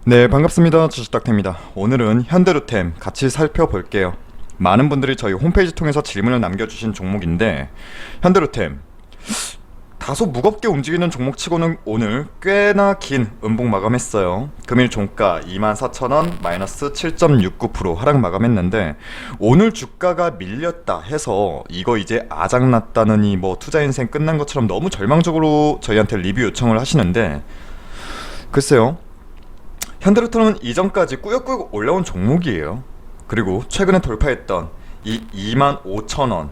네, 반갑습니다. 주식닥터입니다. 오늘은 현대로템 같이 살펴볼게요. 많은 분들이 저희 홈페이지 통해서 질문을 남겨주신 종목인데, 현대로템 다소 무겁게 움직이는 종목치고는 오늘 꽤나 긴 음봉 마감했어요. 금일 종가 24,000원 마이너스 7.69% 하락 마감했는데, 오늘 주가가 밀렸다 해서 이거 이제 아작났다느니 뭐 투자 인생 끝난 것처럼 너무 절망적으로 저희한테 리뷰 요청을 하시는데, 글쎄요, 현대로템은 이전까지 꾸역꾸역 올라온 종목이에요. 그리고 최근에 돌파했던 이 25,000원,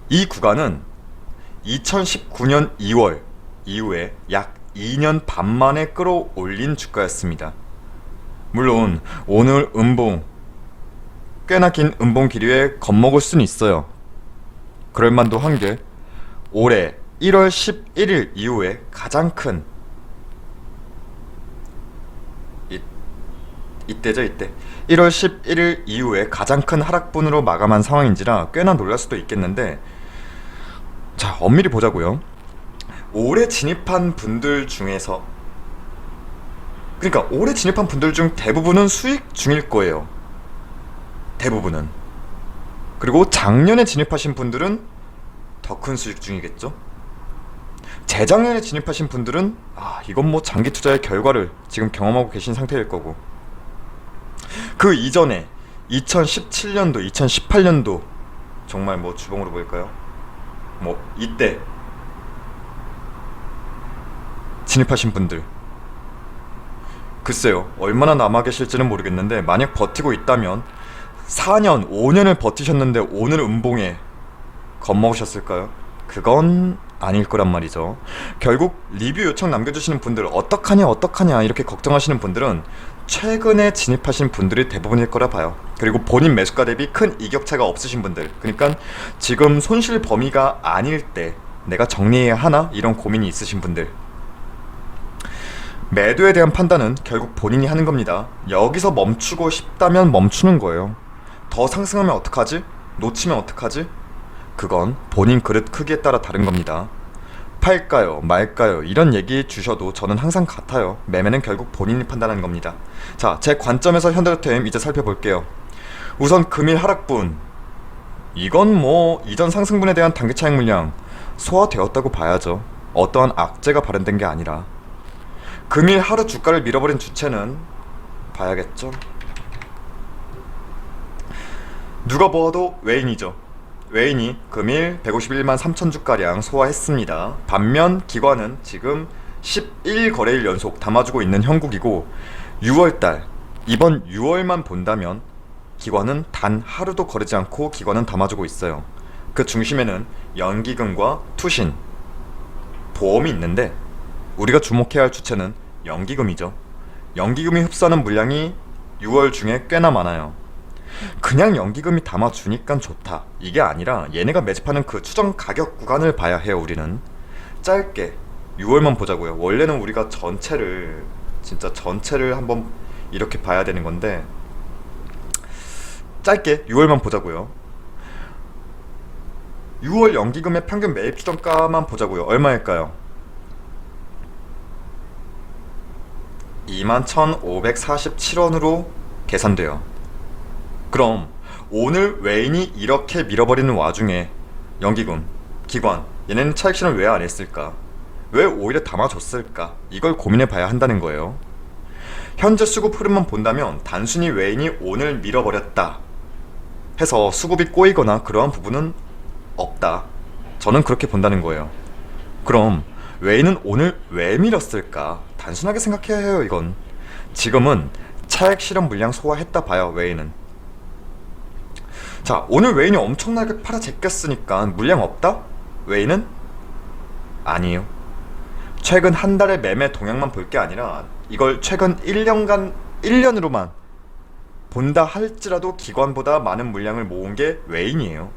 이 구간은 2019년 2월 이후에 약 2년 반 만에 끌어올린 주가였습니다. 물론 오늘 음봉, 꽤나 긴 음봉 길이에 겁먹을 수는 있어요. 그럴만도 한 게 올해 1월 11일 이후에 가장 큰, 이때죠, 이때 1월 11일 이후에 가장 큰 하락분으로 마감한 상황인지라 꽤나 놀랄 수도 있겠는데, 자, 엄밀히 보자고요. 올해 진입한 분들 중에서, 그러니까 올해 진입한 분들 중 대부분은 수익 중일 거예요. 대부분은. 그리고 작년에 진입하신 분들은 더 큰 수익 중이겠죠. 재작년에 진입하신 분들은 이건 뭐 장기 투자의 결과를 지금 경험하고 계신 상태일 거고, 그 이전에 2017년도, 2018년도 정말 뭐 주봉으로 보일까요? 뭐 이때 진입하신 분들, 글쎄요, 얼마나 남아 계실지는 모르겠는데, 만약 버티고 있다면 4년, 5년을 버티셨는데 오늘 음봉에 겁먹으셨을까요? 그건 아닐 거란 말이죠. 결국 리뷰 요청 남겨주시는 분들, 어떡하냐 이렇게 걱정하시는 분들은 최근에 진입하신 분들이 대부분일 거라 봐요. 그리고 본인 매수가 대비 큰 이격차가 없으신 분들, 그러니까 지금 손실 범위가 아닐 때 내가 정리해야 하나 이런 고민이 있으신 분들, 매도에 대한 판단은 결국 본인이 하는 겁니다. 여기서 멈추고 싶다면 멈추는 거예요. 더 상승하면 어떡하지? 놓치면 어떡하지? 그건 본인 그릇 크기에 따라 다른 겁니다. 팔까요 말까요 이런 얘기 주셔도 저는 항상 같아요. 매매는 결국 본인이 판단하는 겁니다. 자, 제 관점에서 현대로템 이제 살펴볼게요. 우선 금일 하락분, 이건 뭐 이전 상승분에 대한 단기 차익 물량 소화되었다고 봐야죠. 어떠한 악재가 발현된 게 아니라. 금일 하루 주가를 밀어버린 주체는 봐야겠죠. 누가 보아도 외인이죠. 외인이 금일 151만 3천 주가량 소화했습니다. 반면 기관은 지금 11거래일 연속 담아주고 있는 형국이고, 6월달, 이번 6월만 본다면 기관은 단 하루도 거르지 않고 기관은 담아주고 있어요. 그 중심에는 연기금과 투신, 보험이 있는데, 우리가 주목해야 할 주체는 연기금이죠. 연기금이 흡수하는 물량이 6월 중에 꽤나 많아요. 그냥 연기금이 담아주니까 좋다 이게 아니라 얘네가 매집하는 그 추정 가격 구간을 봐야 해요. 우리는 짧게 6월만 보자고요. 원래는 우리가 전체를, 진짜 전체를 한번 이렇게 봐야 되는 건데, 짧게 6월만 보자고요. 6월 연기금의 평균 매입 추정가만 보자고요. 얼마일까요? 21,547원으로 계산돼요. 그럼 오늘 외인이 이렇게 밀어버리는 와중에 연기금, 기관, 얘네는 차익 실현 왜 안 했을까? 왜 오히려 담아줬을까? 이걸 고민해 봐야 한다는 거예요. 현재 수급 흐름만 본다면 단순히 외인이 오늘 밀어버렸다 해서 수급이 꼬이거나 그러한 부분은 없다, 저는 그렇게 본다는 거예요. 그럼 외인은 오늘 왜 밀었을까? 단순하게 생각해야 해요. 이건 지금은 차익 실현 물량 소화했다 봐요. 외인은. 자, 오늘 외인이 엄청나게 팔아 제꼈으니까 물량 없다? 외인은? 아니에요. 최근 한 달의 매매 동향만 볼 게 아니라 이걸 최근 1년으로만 본다 할지라도 기관보다 많은 물량을 모은 게 외인이에요.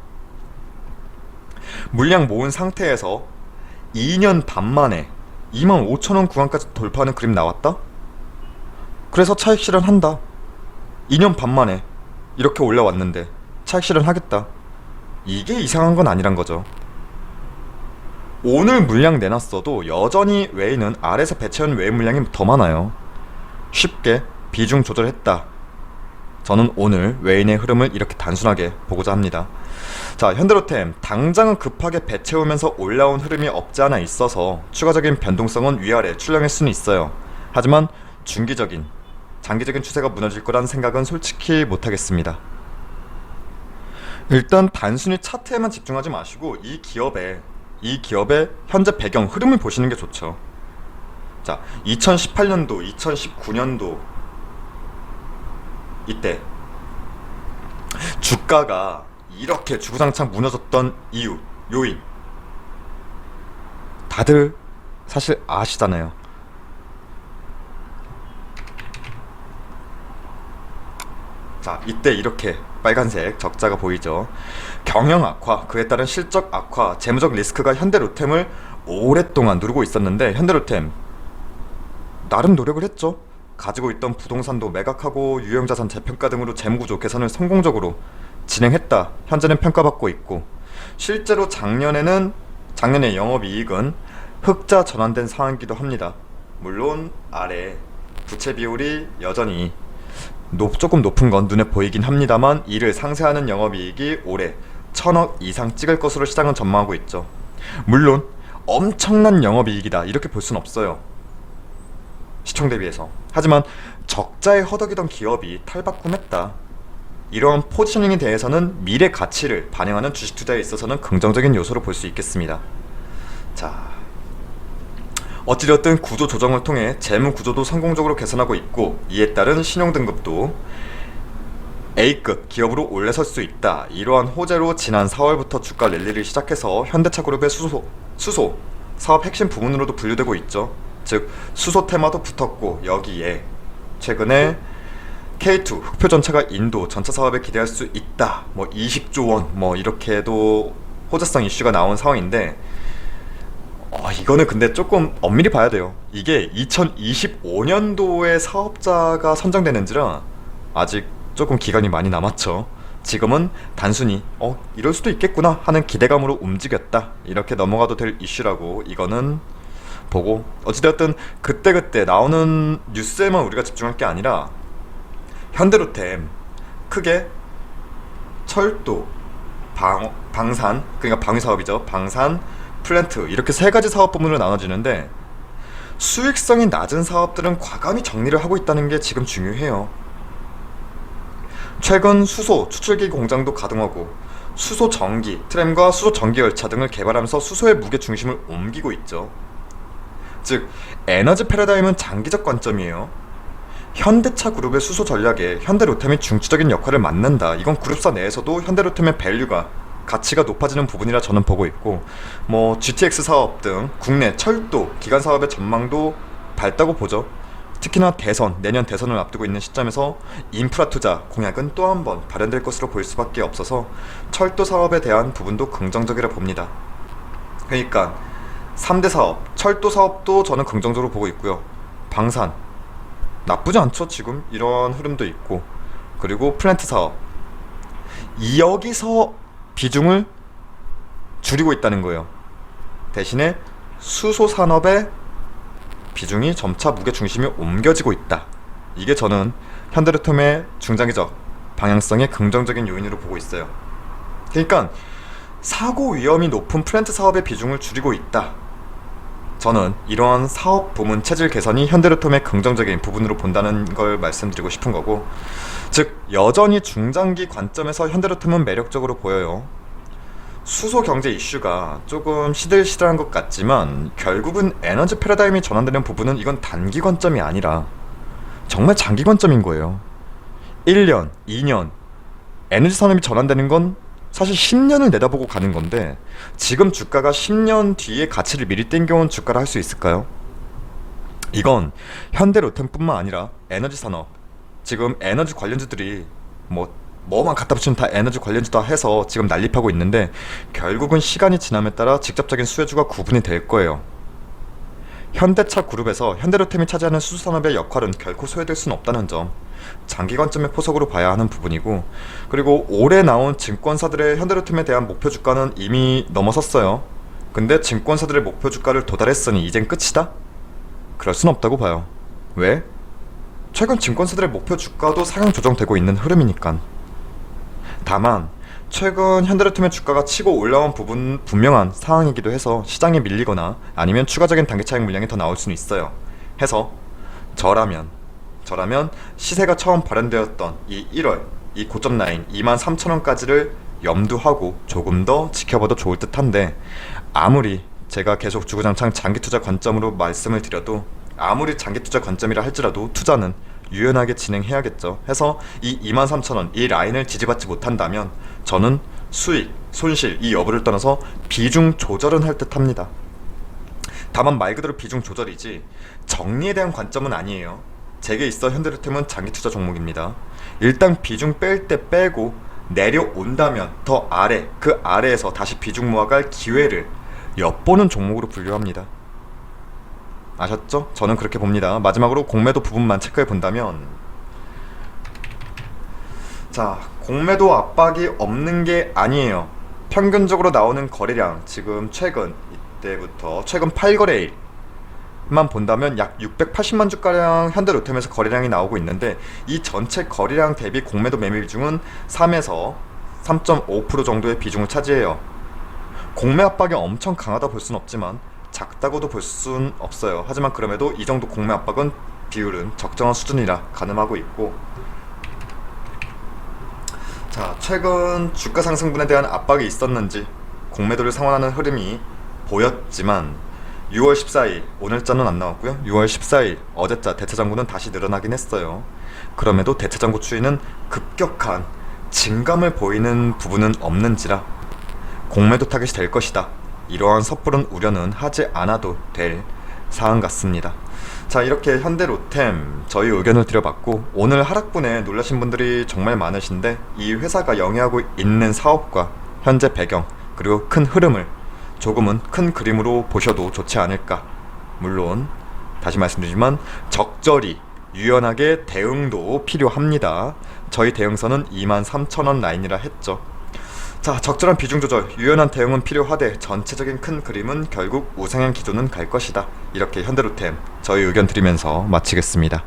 물량 모은 상태에서 2년 반 만에 25,000원 구간까지 돌파하는 그림 나왔다? 그래서 차익 실현한다. 2년 반 만에 이렇게 올라왔는데 차익 실현하겠다. 이게 이상한 건 아니란 거죠. 오늘 물량 내놨어도 여전히 외인은 아래에서 배치한 외인 물량이 더 많아요. 쉽게 비중 조절했다. 저는 오늘 외인의 흐름을 이렇게 단순하게 보고자 합니다. 자, 현대로템 당장은 급하게 배 채우면서 올라온 흐름이 없지 않아 있어서 추가적인 변동성은 위아래 출렁일 수는 있어요. 하지만 중기적인, 장기적인 추세가 무너질 거란 생각은 솔직히 못하겠습니다. 일단 단순히 차트에만 집중하지 마시고 이 기업의 현재 배경 흐름을 보시는 게 좋죠. 자, 2018년도, 2019년도 이때 주가가 이렇게 주구장창 무너졌던 이유, 요인 다들 사실 아시잖아요. 자, 이때 이렇게 빨간색 적자가 보이죠. 경영 악화, 그에 따른 실적 악화, 재무적 리스크가 현대로템을 오랫동안 누르고 있었는데 현대로템 나름 노력을 했죠. 가지고 있던 부동산도 매각하고 유형자산 재평가 등으로 재무구조 개선을 성공적으로 진행했다. 현재는 평가받고 있고, 실제로 작년의 영업이익은 흑자 전환된 상황이기도 합니다. 물론 아래 부채 비율이 여전히 조금 높은 건 눈에 보이긴 합니다만 이를 상쇄하는 영업이익이 올해 1000억 이상 찍을 것으로 시장은 전망하고 있죠. 물론 엄청난 영업이익이다 이렇게 볼 순 없어요, 시총 대비해서. 하지만 적자에 허덕이던 기업이 탈바꿈했다. 이러한 포지셔닝에 대해서는 미래 가치를 반영하는 주식 투자에 있어서는 긍정적인 요소로 볼 수 있겠습니다. 자, 어찌되었든 구조 조정을 통해 재무 구조도 성공적으로 개선하고 있고, 이에 따른 신용 등급도 A급 기업으로 올라설 수 있다. 이러한 호재로 지난 4월부터 주가 랠리를 시작해서 현대차그룹의 수소 사업 핵심 부문으로도 분류되고 있죠. 즉 수소 테마도 붙었고, 여기에 최근에 K2 흑표 전차가 인도 전차 사업에 기대할 수 있다, 20조 원 이렇게도 호재성 이슈가 나온 상황인데, 이거는 근데 조금 엄밀히 봐야 돼요. 이게 2025년도에 사업자가 선정되는지라 아직 조금 기간이 많이 남았죠. 지금은 단순히 이럴 수도 있겠구나 하는 기대감으로 움직였다 이렇게 넘어가도 될 이슈라고 이거는 보고, 어찌되었든 그때그때 나오는 뉴스에만 우리가 집중할 게 아니라 현대로템 크게 철도, 방산, 그러니까 방위사업이죠. 방산, 플랜트, 이렇게 세 가지 사업 부문으로 나눠지는데 수익성이 낮은 사업들은 과감히 정리를 하고 있다는 게 지금 중요해요. 최근 수소 추출기 공장도 가동하고 수소 전기, 트램과 수소 전기 열차 등을 개발하면서 수소의 무게 중심을 옮기고 있죠. 즉 에너지 패러다임은 장기적 관점이에요. 현대차 그룹의 수소 전략에 현대로템이 중추적인 역할을 맡는다. 이건 그룹사 내에서도 현대로템의 밸류가, 가치가 높아지는 부분이라 저는 보고 있고, GTX 사업 등 국내 철도 기간 사업의 전망도 밝다고 보죠. 특히나 내년 대선을 앞두고 있는 시점에서 인프라 투자 공약은 또 한 번 발현될 것으로 보일 수밖에 없어서 철도 사업에 대한 부분도 긍정적이라 봅니다. 그러니까 3대 사업, 철도 사업도 저는 긍정적으로 보고 있고요. 방산 나쁘지 않죠. 지금 이런 흐름도 있고, 그리고 플랜트 사업, 여기서 비중을 줄이고 있다는 거예요. 대신에 수소 산업의 비중이 점차 무게 중심이 옮겨지고 있다. 이게 저는 현대로템의 중장기적 방향성의 긍정적인 요인으로 보고 있어요. 그러니까 사고 위험이 높은 플랜트 사업의 비중을 줄이고 있다. 저는 이러한 사업 부문 체질 개선이 현대로템의 긍정적인 부분으로 본다는 걸 말씀드리고 싶은 거고, 즉 여전히 중장기 관점에서 현대로템은 매력적으로 보여요. 수소 경제 이슈가 조금 시들시들한 것 같지만 결국은 에너지 패러다임이 전환되는 부분은 이건 단기 관점이 아니라 정말 장기 관점인 거예요. 1년, 2년 에너지 산업이 전환되는 건 사실 10년을 내다보고 가는 건데, 지금 주가가 10년 뒤에 가치를 미리 땡겨온 주가를 할 수 있을까요? 이건 현대로템뿐만 아니라 에너지 산업, 지금 에너지 관련주들이 뭐만 갖다 붙이면 다 에너지 관련주다 해서 지금 난립하고 있는데, 결국은 시간이 지남에 따라 직접적인 수혜주가 구분이 될 거예요. 현대차 그룹에서 현대로템이 차지하는 수소산업의 역할은 결코 소외될 수는 없다는 점, 장기 관점의 포석으로 봐야 하는 부분이고, 그리고 올해 나온 증권사들의 현대로템에 대한 목표 주가는 이미 넘어섰어요. 근데 증권사들의 목표 주가를 도달했으니 이젠 끝이다? 그럴 순 없다고 봐요. 왜? 최근 증권사들의 목표 주가도 상향 조정되고 있는 흐름이니깐. 다만 최근 현대로템의 주가가 치고 올라온 부분 분명한 상황이기도 해서 시장에 밀리거나 아니면 추가적인 단기 차익 물량이 더 나올 수는 있어요. 해서 저라면 시세가 처음 발현되었던 이 1월 이 고점 라인 23,000원까지를 염두하고 조금 더 지켜봐도 좋을 듯한데, 아무리 제가 계속 주구장창 장기 투자 관점으로 말씀을 드려도, 아무리 장기 투자 관점이라 할지라도 투자는 유연하게 진행해야겠죠. 해서 이 23,000원 이 라인을 지지받지 못한다면 저는 수익, 손실 이 여부를 떠나서 비중 조절은 할 듯합니다. 다만 말 그대로 비중 조절이지 정리에 대한 관점은 아니에요. 제게 있어 현대로템은 장기 투자 종목입니다. 일단 비중 뺄 때 빼고 내려온다면 더 아래, 그 아래에서 다시 비중 모아갈 기회를 엿보는 종목으로 분류합니다. 아셨죠? 저는 그렇게 봅니다. 마지막으로 공매도 부분만 체크해 본다면, 자, 공매도 압박이 없는 게 아니에요. 평균적으로 나오는 거래량, 지금 최근 이때부터 최근 8거래일만 본다면 약 680만 주가량 현대로템에서 거래량이 나오고 있는데, 이 전체 거래량 대비 공매도 매매 비중은 3에서 3.5% 정도의 비중을 차지해요. 공매 압박이 엄청 강하다 볼 순 없지만 작다고도 볼 순 없어요. 하지만 그럼에도 이 정도 공매 압박은 비율은 적정한 수준이라 가늠하고 있고, 자, 최근 주가 상승분에 대한 압박이 있었는지 공매도를 상환하는 흐름이 보였지만 6월 14일 오늘자는 안 나왔고요. 6월 14일 어제자 대차장구는 다시 늘어나긴 했어요. 그럼에도 대차장구 추이는 급격한 증감을 보이는 부분은 없는지라 공매도 타겟이 될 것이다, 이러한 섣부른 우려는 하지 않아도 될 사안 같습니다. 자, 이렇게 현대로템 저희 의견을 드려봤고, 오늘 하락분에 놀라신 분들이 정말 많으신데 이 회사가 영위하고 있는 사업과 현재 배경 그리고 큰 흐름을 조금은 큰 그림으로 보셔도 좋지 않을까. 물론 다시 말씀드리지만 적절히 유연하게 대응도 필요합니다. 저희 대응선은 23,000원 라인이라 했죠. 자, 적절한 비중 조절, 유연한 대응은 필요하되 전체적인 큰 그림은 결국 우상향 기조는 갈 것이다. 이렇게 현대로템 저희 의견 드리면서 마치겠습니다.